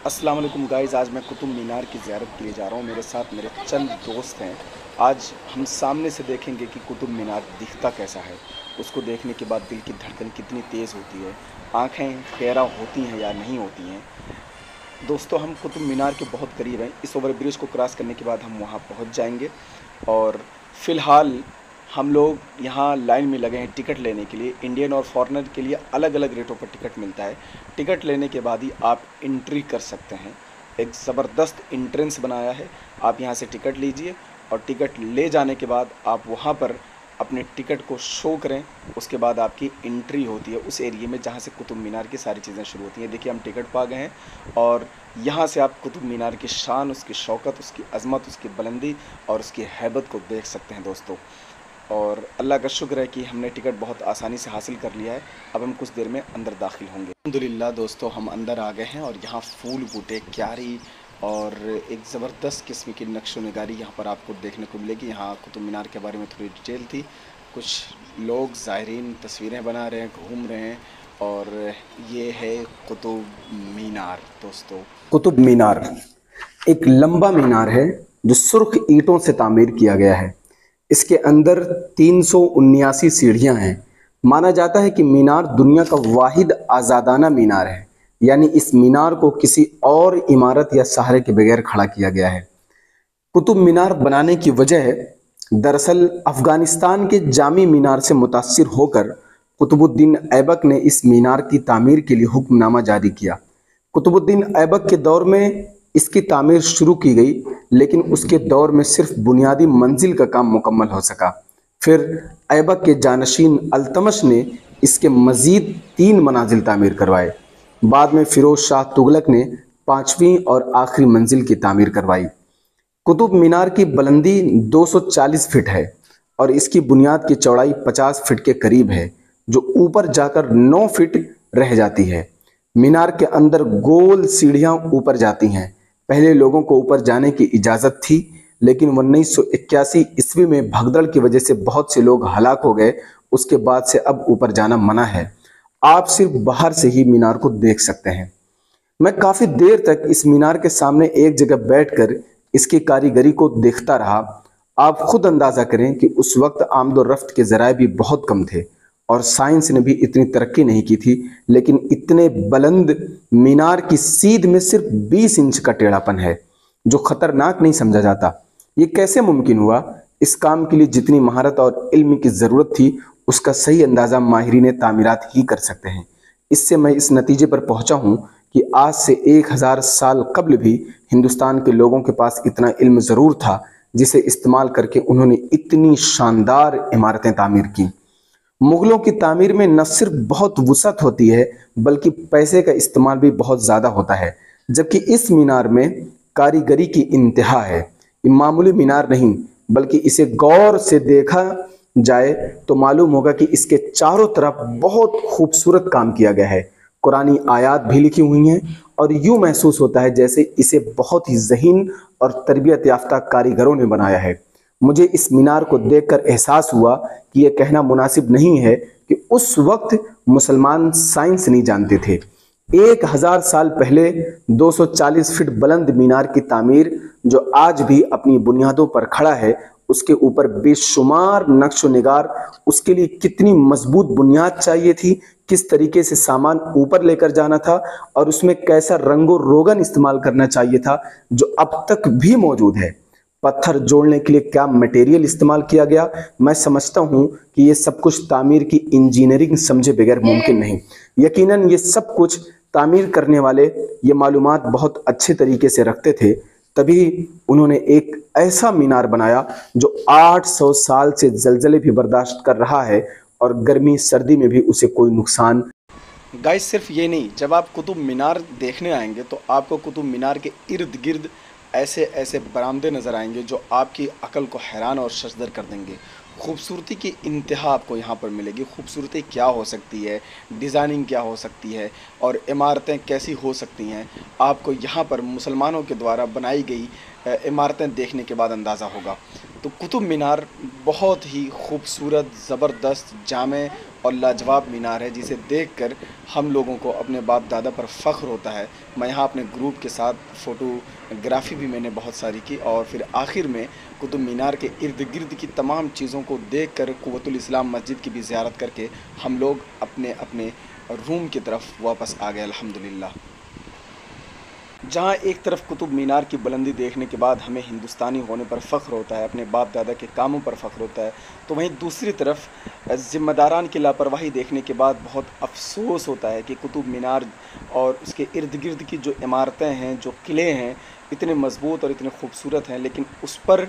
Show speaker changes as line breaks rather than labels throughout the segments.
अस्सलाम वालेकुम गाइज़। आज मैं कुतुब मीनार की ज़ियारत के लिए जा रहा हूँ। मेरे साथ मेरे चंद दोस्त हैं। आज हम सामने से देखेंगे कि कुतुब मीनार दिखता कैसा है। उसको देखने के बाद दिल की धड़कन कितनी तेज़ होती है, आँखें खैरा होती हैं या नहीं होती हैं। दोस्तों, हम कुतुब मीनार के बहुत करीब हैं। इस ओवर ब्रिज को क्रॉस करने के बाद हम वहाँ पहुँच जाएंगे। और फ़िलहाल हम लोग यहाँ लाइन में लगे हैं टिकट लेने के लिए। इंडियन और फॉरेनर के लिए अलग अलग रेटों पर टिकट मिलता है। टिकट लेने के बाद ही आप एंट्री कर सकते हैं। एक ज़बरदस्त एंट्रेंस बनाया है। आप यहाँ से टिकट लीजिए और टिकट ले जाने के बाद आप वहाँ पर अपने टिकट को शो करें। उसके बाद आपकी एंट्री होती है उस एरिया में जहाँ से कुतुब मीनार की सारी चीज़ें शुरू होती हैं। देखिए, हम टिकट पा गए हैं और यहाँ से आप कुतुब मीनार की शान, उसकी शौकत, उसकी अज़मत, उसकी बुलंदी और उसकी हैबत को देख सकते हैं दोस्तों। और अल्लाह का शुक्र है कि हमने टिकट बहुत आसानी से हासिल कर लिया है। अब हम कुछ देर में अंदर दाखिल होंगे। अल्हम्दुलिल्लाह दोस्तों, हम अंदर आ गए हैं और यहाँ फूल बूटे, क्यारी और एक ज़बरदस्त किस्म की नक्शो नगारी यहाँ पर आपको देखने को मिलेगी। यहाँ कुतुब मीनार के बारे में थोड़ी डिटेल थी। कुछ लोग ज़ायरीन तस्वीरें बना रहे हैं, घूम रहे हैं। और ये है कुतुब मीनार दोस्तों। कुतुब मीनार एक लंबा मीनार है जो सुर्ख ईंटों से तामीर किया गया है। इसके अंदर 379 सीढ़ियां हैं। माना जाता है कि मीनार दुनिया का वाहिद आज़ादाना मीनार है, यानी इस मीनार को किसी और इमारत या सहारे के बगैर खड़ा किया गया है। कुतुब मीनार बनाने की वजह दरअसल अफगानिस्तान के जामी मीनार से मुतासिर होकर कुतुबुद्दीन ऐबक ने इस मीनार की तामीर के लिए हुक्मनामा जारी किया। कुतुबुद्दीन ऐबक के दौर में इसकी तामीर शुरू की गई, लेकिन उसके दौर में सिर्फ बुनियादी मंजिल का काम मुकम्मल हो सका। फिर ऐबक के जानशीन अल्तमश ने इसके मज़ीद 3 मनाजिल तामीर करवाए। बाद में फ़िरोज़ शाह तुगलक ने 5वीं और आखिरी मंजिल की तामीर करवाई। कुतुब मीनार की बुलंदी 240 फीट है और इसकी बुनियाद की चौड़ाई 50 फीट के करीब है, जो ऊपर जाकर 9 फीट रह जाती है। मीनार के अंदर गोल सीढ़ियां ऊपर जाती हैं। पहले लोगों को ऊपर जाने की इजाज़त थी, लेकिन 1981 ईस्वी में भगदड़ की वजह से बहुत से लोग हलाक हो गए। उसके बाद से अब ऊपर जाना मना है। आप सिर्फ बाहर से ही मीनार को देख सकते हैं। मैं काफ़ी देर तक इस मीनार के सामने एक जगह बैठकर इसकी कारीगरी को देखता रहा। आप खुद अंदाज़ा करें कि उस वक्त आमदोरफ्त के ज़राए भी बहुत कम थे और साइंस ने भी इतनी तरक्की नहीं की थी, लेकिन इतने बुलंद मीनार की सीध में सिर्फ 20 इंच का टेढ़ापन है, जो खतरनाक नहीं समझा जाता। ये कैसे मुमकिन हुआ? इस काम के लिए जितनी महारत और इल्म की ज़रूरत थी, उसका सही अंदाज़ा माहिरीन तामीरात ही कर सकते हैं। इससे मैं इस नतीजे पर पहुंचा हूं कि आज से 1000 साल कबल भी हिंदुस्तान के लोगों के पास इतना इल्म ज़रूर था, जिसे इस्तेमाल करके उन्होंने इतनी शानदार इमारतें तामीर की। मुगलों की तामीर में न सिर्फ बहुत वुसअत होती है, बल्कि पैसे का इस्तेमाल भी बहुत ज़्यादा होता है, जबकि इस मीनार में कारीगरी की इंतहा है। ये मामूली मीनार नहीं, बल्कि इसे गौर से देखा जाए तो मालूम होगा कि इसके चारों तरफ बहुत खूबसूरत काम किया गया है। कुरानी आयात भी लिखी हुई हैं और यूं महसूस होता है जैसे इसे बहुत ही ज़हीन और तरबियत याफ्ता कारीगरों ने बनाया है। मुझे इस मीनार को देखकर एहसास हुआ कि यह कहना मुनासिब नहीं है कि उस वक्त मुसलमान साइंस नहीं जानते थे। 1000 साल पहले 240 फीट बुलंद मीनार की तामीर, जो आज भी अपनी बुनियादों पर खड़ा है, उसके ऊपर बेशुमार नक्शो निगार, उसके लिए कितनी मजबूत बुनियाद चाहिए थी, किस तरीके से सामान ऊपर लेकर जाना था और उसमें कैसा रंगो रोगन इस्तेमाल करना चाहिए था, जो अब तक भी मौजूद है। पत्थर जोड़ने के लिए क्या मटेरियल इस्तेमाल किया गया, मैं समझता हूं कि ये सब कुछ तामीर की इंजीनियरिंग समझे बगैर मुमकिन नहीं। यकीनन ये सब कुछ तामीर करने वाले ये मालूमात बहुत अच्छे तरीके से रखते थे, तभी उन्होंने एक ऐसा मीनार बनाया जो 800 साल से जलजले भी बर्दाश्त कर रहा है और गर्मी सर्दी में भी उसे कोई नुकसान। गाइस, सिर्फ ये नहीं, जब आप कुतुब मीनार देखने आएंगे तो आपको कुतुब मीनार के इर्द गिर्द ऐसे ऐसे बरामदे नज़र आएंगे जो आपकी अकल को हैरान और शशदर कर देंगे। खूबसूरती की इंतहा आपको यहाँ पर मिलेगी। खूबसूरती क्या हो सकती है, डिज़ाइनिंग क्या हो सकती है और इमारतें कैसी हो सकती हैं, आपको यहाँ पर मुसलमानों के द्वारा बनाई गई इमारतें देखने के बाद अंदाज़ा होगा। तो कुतुब मीनार बहुत ही खूबसूरत, ज़बरदस्त, जामे اور لاجواب مینار ہے جسے دیکھ کر ہم لوگوں کو اپنے باپ دادا پر فخر ہوتا ہے۔ میں یہاں اپنے گروپ کے ساتھ فوٹوگرافی بھی میں نے بہت ساری کی، اور پھر آخر میں قطب مینار کے ارد گرد کی تمام چیزوں کو دیکھ کر قوۃ الاسلام مسجد کی بھی زیارت کر کے ہم لوگ اپنے اپنے روم کی طرف واپس آ گئے الحمدللہ۔ جہاں ایک طرف قطب مینار کی بلندی دیکھنے کے بعد ہمیں ہندوستانی ہونے پر فخر ہوتا ہے، اپنے باپ دادا کے کاموں پر فخر ہوتا ہے، تو وہیں دوسری طرف ذمہ داران کی لاپرواہی دیکھنے کے بعد بہت افسوس ہوتا ہے کہ قطب مینار اور اس کے ارد گرد کی جو عمارتیں ہیں، جو قلعے ہیں، اتنے مضبوط اور اتنے خوبصورت ہیں، لیکن اس پر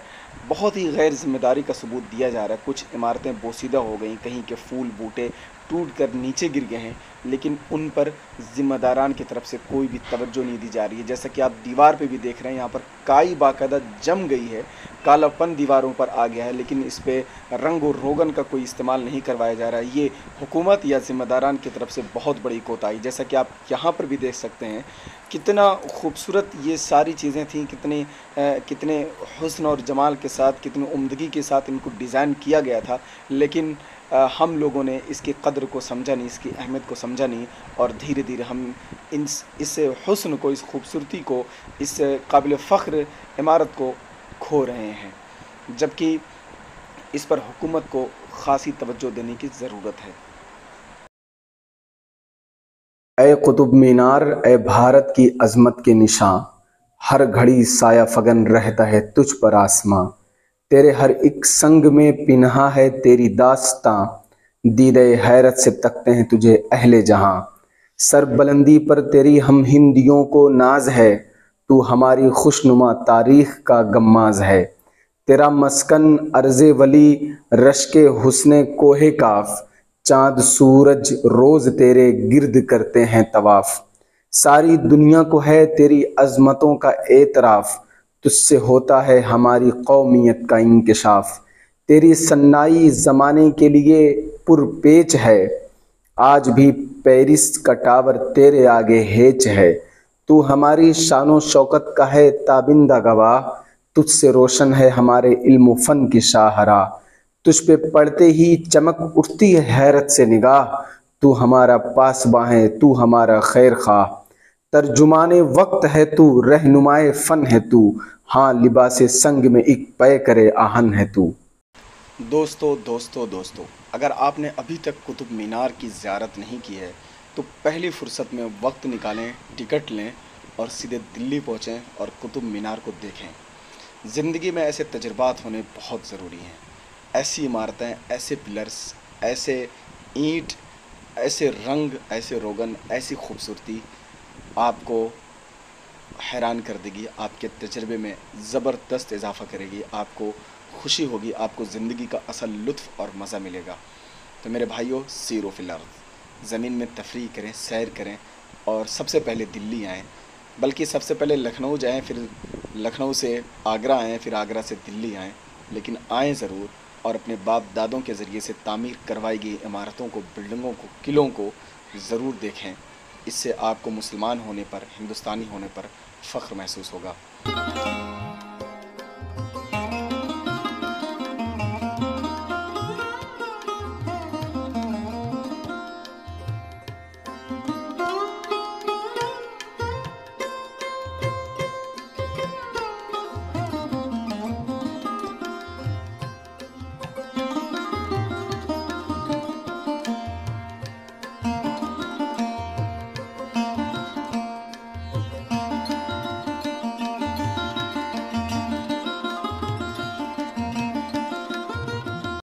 بہت ہی غیر ذمہ داری کا ثبوت دیا جا رہا ہے۔ کچھ عمارتیں بوسیدہ ہو گئیں، کہیں کے پھول بوٹے ٹوٹ کر نیچے گر گئے ہیں، لیکن ان پر ذمہ داران کی طرف سے کوئی بھی توجہ نہیں دی جا رہی ہے۔ جیسا کہ آپ دیوار پہ بھی دیکھ رہے ہیں، یہاں پر کائی باقاعدہ جم گئی ہے، کالا پن دیواروں پر آ گیا ہے، لیکن اس پہ رنگ و روغن کا کوئی استعمال نہیں کروایا جا رہا ہے۔ یہ حکومت یا ذمہ داران کی طرف سے بہت بڑی کوتاہی، جیسا کہ آپ یہاں پر بھی دیکھ سکتے ہیں کتنا خوبصورت یہ ساری چیزیں تھیں، کتنے حسن اور جمال کے ساتھ، کتنی عمدگی کے ساتھ ان کو ڈیزائن کیا گیا تھا، لیکن ہم لوگوں نے اس کی قدر کو سمجھا نہیں، اس کی اہمیت کو سمجھا نہیں، اور دھیرے دھیرے ہم اس حسن کو، اس خوبصورتی کو، اس قابل فخر عمارت کو کھو رہے ہیں، جبکہ اس پر حکومت کو خاصی توجہ دینے کی ضرورت ہے۔ اے قطب مینار، اے بھارت کی عظمت کے نشاں، ہر گھڑی سایہ فگن رہتا ہے تجھ پر آسماں، تیرے ہر ایک سنگ میں پنہاں ہے تیری داستاں، دیدہ حیرت سے تکتے ہیں تجھے اہل جہاں، سر بلندی پر تیری ہم ہندیوں کو ناز ہے، تو ہماری خوشنما تاریخ کا غماز ہے، تیرا مسکن ارض ولی رشک حسن کوہ کاف، چاند سورج روز تیرے گرد کرتے ہیں طواف، ساری دنیا کو ہے تیری عظمتوں کا اعتراف، تجھ سے ہوتا ہے ہماری قومیت کا انکشاف، تیری صناعی زمانے کے لیے پر پیچ ہے، آج بھی پیرس کا ٹاور تیرے آگے ہیچ ہے، تو ہماری شان و شوکت کا ہے تابندہ گواہ، تجھ سے روشن ہے ہمارے علم و فن کی شاہراہ، تجھ پہ پڑھتے ہی چمک اٹھتی ہے حیرت سے نگاہ، تو ہمارا پاسباں ہے تو ہمارا خیر خواہ، ترجمان وقت ہے تو رہنمائے فن ہے تو، ہاں لباس سنگ میں ایک پیکر آہن ہے تو۔ دوستو، اگر آپ نے ابھی تک قطب مینار کی زیارت نہیں کی ہے تو پہلی فرصت میں وقت نکالیں، ٹکٹ لیں اور سیدھے دلی پہنچیں اور قطب مینار کو دیکھیں۔ زندگی میں ایسے تجربات ہونے بہت ضروری ہیں، ایسی عمارتیں، ایسے پلرز، ایسے اینٹ، ایسے رنگ، ایسے روغن، ایسی خوبصورتی آپ کو حیران کر دے گی، آپ کے تجربے میں زبردست اضافہ کرے گی، آپ کو خوشی ہوگی، آپ کو زندگی کا اصل لطف اور مزہ ملے گا۔ تو میرے بھائیوں، سیرو فی الارض، زمین میں تفریح کریں، سیر کریں، اور سب سے پہلے دلی آئیں، بلکہ سب سے پہلے لکھنؤ جائیں، پھر لکھنؤ سے آگرہ آئیں، پھر آگرہ سے دلی آئیں، لیکن آئیں ضرور، اور اپنے باپ دادوں کے ذریعے سے تعمیر کروائی گئی عمارتوں کو، بلڈنگوں کو، قلعوں کو ضرور دیکھیں۔ اس سے آپ کو مسلمان ہونے پر، ہندوستانی ہونے پر فخر محسوس ہوگا۔